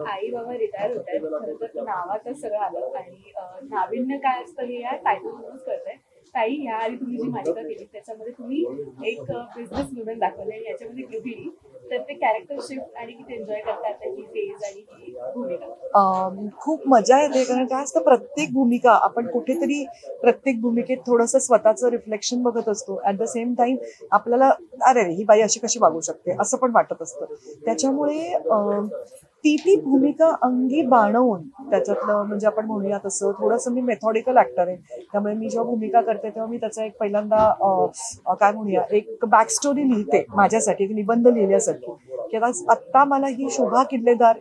आई बाबा रिटायर होत आहेत. खरं तर नावातच सगळं आलं आणि नाविन्य काय असतं हे या टायटलमधूनच कळतंय. ताई, ह्या आधी तुम्ही जी मालिका केली त्याच्यामध्ये तुम्ही एक बिझनेस वुमन दाखवली आणि याच्यामध्ये गृहिणी. तर ते कॅरेक्टर शिफ्ट आणि किती एन्जॉय करतात त्याची फेज आणि ही भूमिका. खूप मजा येते कारण काय असतं प्रत्येक भूमिका आपण कुठेतरी प्रत्येक भूमिकेत थोडंसं स्वतःचं रिफ्लेक्शन बघत असतो. ऍट द सेम टाइम आपल्याला अरे ही बाई अशी कशी वागू शकते असं पण वाटत असतं. त्याच्यामुळे ती भूमिका अंगी बाणवून त्याच्यातलं म्हणजे आपण म्हणूया तसं थोडंसं मी मेथॉडिकल ऍक्टर आहे. त्यामुळे मी जेव्हा भूमिका करते तेव्हा मी त्याचा एक पहिल्यांदा काय म्हणूया एक बॅक स्टोरी लिहिते माझ्यासाठी, एक निबंध लिहिण्यासाठी की आत्ता मला ही शोभा किल्लेदार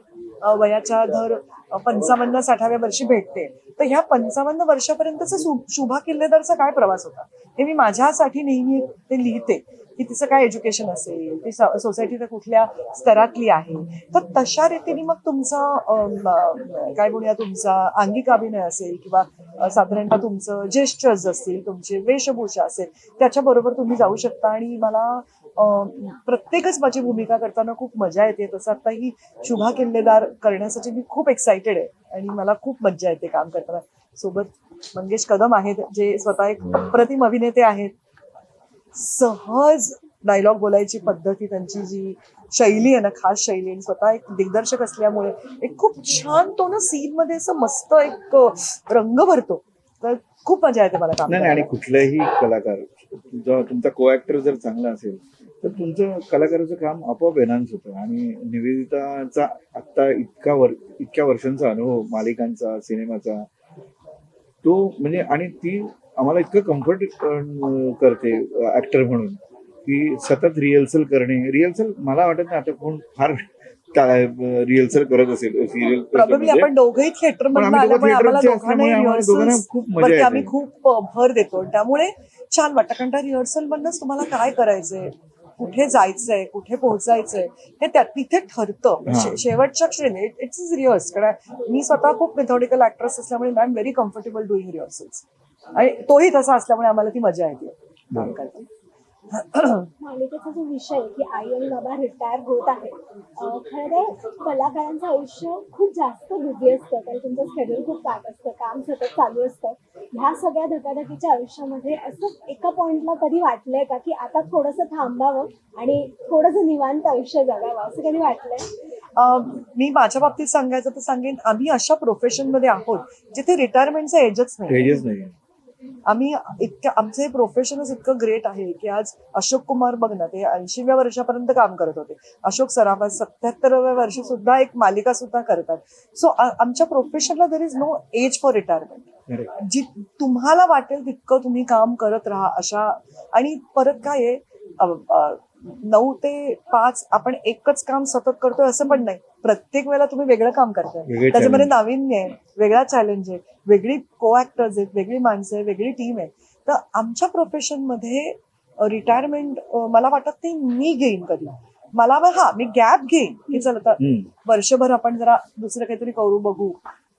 वयाच्या दर 55-60व्या वर्षी भेटते. तर ह्या 55 वर्षापर्यंतचा शुभा किल्लेदारचा काय प्रवास होता हे मी माझ्यासाठी नेहमी ते लिहिते की तिचं काय एज्युकेशन असेल, ती सोसायटीच्या कुठल्या स्तरातली आहे. तर तशा रीतीने मग तुमचं काय म्हणूया तुमचा अंगिक अभिनय असेल किंवा साधारणतः तुमचं जेस्चर्स असतील, तुमची वेशभूषा असेल त्याच्याबरोबर तुम्ही जाऊ शकता. आणि मला प्रत्येकच माझी भूमिका करताना खूप मजा येते. तसं आता ही शुभा किल्लेदार करण्यासाठी मी खूप एक्सायटेड आहे आणि मला खूप मजा येते काम करताना. सोबत मंगेश कदम आहेत जे स्वतः एक अप्रतिम अभिनेते आहेत. सहज डायलॉग बोलायची पद्धती, त्यांची जी शैली आहे ना, खास शैली, आणि स्वतः एक दिग्दर्शक असल्यामुळे एक खूप छान तो ना सीन मध्ये असं मस्त एक रंग भरतो. तर खूप मजा येते मला काम नाही. आणि कुठलाही कलाकार तुमचा को ऍक्टर जर चांगला असेल तर तुमचं कलाकाराचं काम आपोआप एनहान्स होतं. आणि निवेदिताचा आत्ता इतक्या वर्षांचा अनुभव मालिकांचा, सिनेमाचा, तो म्हणजे, आणि ती आम्हाला इतकं कम्फर्ट करते ऍक्टर म्हणून की सतत रिहर्सल करणे. रिहर्सल मला वाटत नाही आता कोण फार रिहर्सल करत असेल सिरियल. प्रॉब्लेम आपण दोघंही थिएटर मधून आल्यामुळे आम्हाला दोघांनाही रिहर्सल आम्ही खूप भर देतो. त्यामुळे छान वाटतं कारण त्या रिहर्सल मधनच तुम्हाला काय करायचंय, कुठे जायचंय, कुठे पोहोचायचंय हे तिथे ठरतं. शेवटच्या क्षणी इट्स इज रिहर्स. कारण मी स्वतः खूप मेथॉडिकल ऍक्ट्रेस असल्यामुळे I am very comfortable doing rehearsals आणि तोही तसा असल्यामुळे आम्हाला ती मजा येते काम करते. मालिकेचा जो विषय की आई आणि बाबा रिटायर होत आहे, खरं तर कलाकारांचं आयुष्य खूप जास्त बिझी असतं, तर तुमचं शेड्यूल खूप पॅक असतं, काम सतत चालू असतं. ह्या सगळ्या धकाधकीच्या आयुष्यामध्ये असं एका पॉइंटला कधी वाटलंय का की आता थोडंसं थांबावं आणि थोडंसं निवांत आयुष्य जगावं, असं कधी वाटलंय? मी माझ्या बाबतीत सांगायचं तर सांगेन, आम्ही अशा प्रोफेशनमध्ये आहोत जिथे रिटायरमेंटचं एजच नाही. आम्ही आमचं हे प्रोफेशनच इतकं ग्रेट आहे की आज अशोक कुमार बघ ना, ते 80व्या वर्षापर्यंत काम करत होते. अशोक सराफ 77व्या वर्षी सुद्धा एक मालिका सुद्धा करतात. सो आमच्या प्रोफेशनला there is no age for retirement. जी तुम्हाला वाटेल तितकं तुम्ही काम करत राहा अशा. आणि परत काय आहे, 9 ते 5 आपण एकच काम सतत करतोय असं पण नाही. प्रत्येक वेळेला तुम्ही वेगळं काम करताय, त्याच्यामध्ये नाविन्य आहे, वेगळा चॅलेंज आहे, वेगळी को ऍक्टर्स आहेत, वेगळी माणसं आहे, वेगळी टीम आहे. तर आमच्या प्रोफेशनमध्ये रिटायरमेंट मला वाटत नाही मी घेईन कधी. मला मी गॅप घेईन की चल आता वर्षभर आपण जरा दुसरं काहीतरी करू बघू.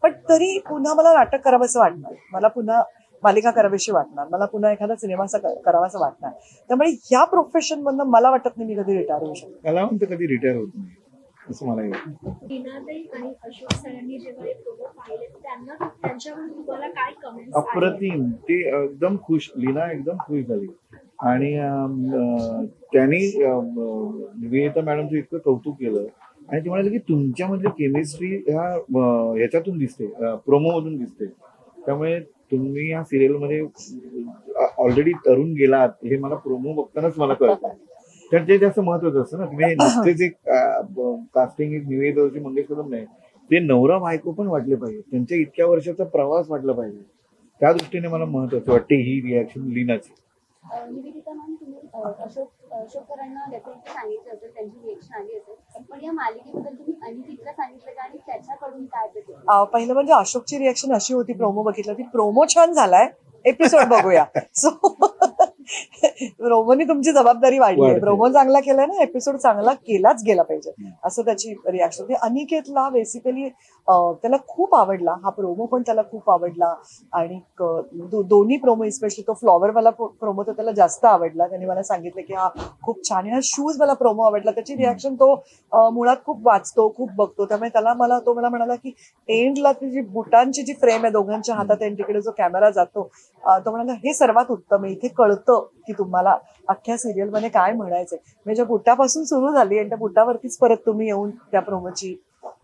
पण तरी पुन्हा मला नाटक करावंसं वाटणार, मला पुन्हा मालिका करावीशी वाटणार, मला पुन्हा एखादा सिनेमाचा करावासा वाटणार. त्यामुळे या प्रोफेशन मधनं मला वाटत नाही मी कधी रिटायर होऊ शकतो. मला म्हणतं कधी रिटायर होत नाही असं मला लीनाताई आणि अशोक सरांनी जेव्हा हे प्रोमो पाहिले त्यांच्यावर तुम्हाला काय कमेंट्स? अप्रतिम. ते एकदम खुश, लीना एकदम खुश झाली. आणि त्यांनी निवेदिता मॅडमचं इतकं कौतुक केलं आणि ते म्हणाले की तुमच्यामधली केमिस्ट्री ह्याच्यातून दिसते, प्रोमो मधून दिसते. त्यामुळे तुम्ही या सिरियलमध्ये ऑलरेडी तरुण गेलात हे मला प्रोमो बघतानाच मला कळतं. तर ते जास्त महत्वाचं असतं ना. तुम्ही नुसतेच एक कास्टिंग एक निवेदिता मंगेश कदम नाही, ते नवरा बायको पण वाटले पाहिजे, त्यांच्या इतक्या वर्षाचा प्रवास वाटला पाहिजे. त्या दृष्टीने मला महत्वाचं वाटते ही रिॲक्शन लीनाची. निवेदिता मॅम, तुम्ही अशोक सरांना डेफिनेटली सांगितलं असेल, त्यांची रिएक्शन आली असेल, पण या मालिकेबद्दल तुम्ही अनिकेतला सांगितलं का आणि त्याच्याकडून काय ते? पहिलं म्हणजे अशोकची रिॲक्शन अशी होती प्रोमो बघितला, ती प्रोमो छान झालाय, एपिसोड बघूया. सो प्रोमोनी तुमची जबाबदारी वाढली आहे. वाढते. प्रोमो चांगला केलाय ना, एपिसोड चांगला केलाच गेला पाहिजे असं त्याची रिॲक्शन होती. अनिकेतला बेसिकली त्याला खूप आवडला हा प्रोमो, पण त्याला खूप आवडला. आणि दोन्ही प्रोमो, स्पेशली तो फ्लॉवरवाला प्रोमो तर त्याला जास्त आवडला. त्याने मला सांगितलं की हा खूप छान आहे. हा शूज मला प्रोमो आवडला. त्याची रिॲक्शन तो मुळात खूप वाचतो, खूप बघतो. त्यामुळे तो मला म्हणाला की एंडला ती जी बुटांची जी फ्रेम आहे दोघांच्या हातात एंड तिकडे जो कॅमेरा जातो, तो म्हणाला हे सर्वात उत्तम आहे. इथे कळतं की तुम्हाला अख्ख्या सिरियलमध्ये काय म्हणायचंय. म्हणजे बुटापासून सुरू झाली आणि त्या बुटावरतीच परत तुम्ही येऊन त्या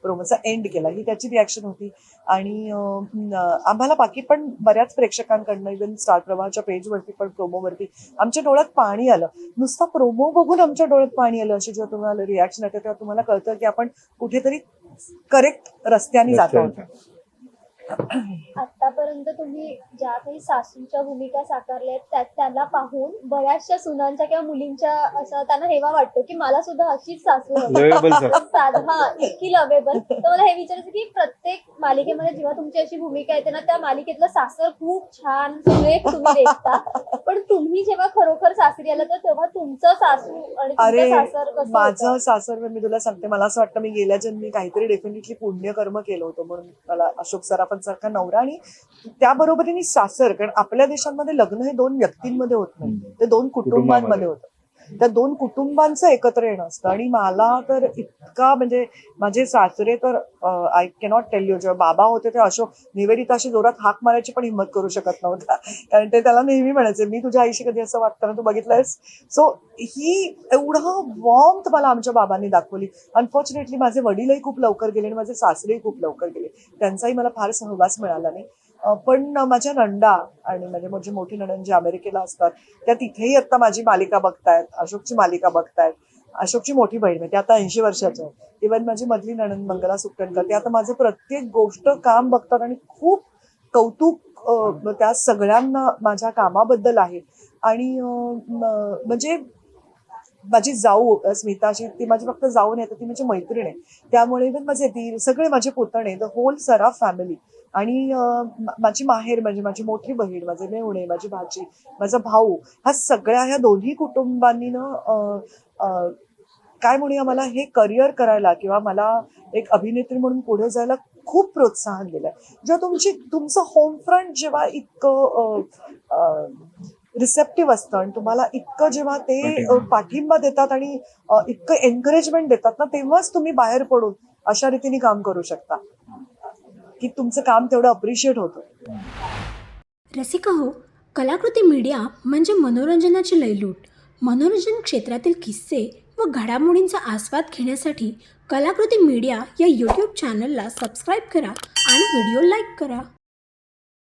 प्रोमोचा एंड केला, ही त्याची रिॲक्शन होती. आणि आम्हाला बाकी पण बऱ्याच प्रेक्षकांकडनं, इव्हन स्टार प्रवाहाच्या पेजवरती पण प्रोमोवरती आमच्या डोळ्यात पाणी आलं. नुसता प्रोमो बघून आमच्या डोळ्यात पाणी आलं. अशी जेव्हा तुम्हाला रिॲक्शन येते तेव्हा तुम्हाला कळतं की आपण कुठेतरी करेक्ट रस्त्याने जातो आहोत. आतापर्यंत तुम्ही ज्या काही सासूच्या भूमिका साकारल्या आहेत त्याला पाहून बऱ्याचशा सुनांच्या किंवा मुलींच्या असं त्यांना हेवा वाटतो की मला सुद्धा अशीच सासू हवी. Lovable सासू. हा, इतकी लवेबल. तर मला हे विचारायचं की प्रत्येक मालिकेमध्ये जेव्हा तुमची अशी भूमिका येते ना, त्या मालिकेतलं सासर खूप छान सुरेख तुम्ही देखता, पण तुम्ही जेव्हा खरोखर सासरी आला तर तेव्हा तुमचं सासू आणि अरे तुमचं सासर कसं माझं होतं? सासर मी तुला सांगते, मला असं वाटतं मी गेल्या जन्मी काहीतरी डेफिनेटली पुण्यकर्म केलं होतं म्हणून मला अशोक सराफांसारखा नवरा आणि त्याबरोबरीने सासर. कारण आपल्या देशांमध्ये लग्न हे दोन व्यक्तींमध्ये होत नाही, ते दोन कुटुंबांमध्ये होतं. त्या दोन कुटुंबांचं एकत्र येणं असतं. आणि मला तर इतका म्हणजे माझे सासरे तर आय कॅनॉट टेल यू, जेव्हा बाबा होते ते अशोक निवेदिता अशी जोरात हाक मारायची पण हिंमत करू शकत नव्हता. कारण ते त्याला नेहमी म्हणायचे मी तुझ्या आईशी कधी असं वागताना तू बघितलंयस. सो ही एवढं वॉर्मथ मला आमच्या बाबांनी दाखवली. अनफॉर्च्युनेटली माझे वडीलही खूप लवकर गेले आणि माझे सासरेही खूप लवकर गेले. त्यांचाही मला फार सहवास मिळाला नाही. पण माझ्या नंदा आणि माझी मोठी नणंद जी अमेरिकेला असतात त्या तिथेही आता माझी मालिका बघतायत, अशोकची मालिका बघतायत. अशोकची मोठी बहीण म्हणजे आता 80 वर्षाची आहे. इव्हन माझी मधली नणंद मंगला सुकणकर ते आता माझं प्रत्येक गोष्ट काम बघतात आणि खूप कौतुक त्या सगळ्यांना माझ्या कामाबद्दल आहे. आणि म्हणजे माझी जाऊ स्मिताशी, ती माझी फक्त जाऊ नाही तर ती माझी मैत्रीण आहे. त्यामुळे इव्हन माझे दीर सगळे माझे पुतणे, द होल सराफ फॅमिली. आणि माझी माहेर म्हणजे माझी मोठी बहीण, माझे मेहुणे, माझी भाची, माझा भाऊ, ह्या दोन्ही कुटुंबांनी ना काय म्हणूया मला हे करिअर करायला किंवा मला एक अभिनेत्री म्हणून पुढे जायला खूप प्रोत्साहन दिलंय. जेव्हा तुमचं होम फ्रंट जेव्हा इतकं रिसेप्टिव्ह असतं आणि तुम्हाला इतकं जेव्हा ते पाठिंबा देतात आणि इतकं एनकरेजमेंट देतात ना, तेव्हाच तुम्ही बाहेर पडून अशा रीतीने काम करू शकता की तुमचं काम तेवढं अप्रिशिएट होतं. रसिका हो, कलाकृती मीडिया म्हणजे मनोरंजनाची लयलूट. मनोरंजन क्षेत्रातील किस्से व घडामोडींचा आस्वाद घेण्यासाठी कलाकृती मीडिया या यूट्यूब चॅनलला सबस्क्राईब करा आणि व्हिडिओ लाईक करा.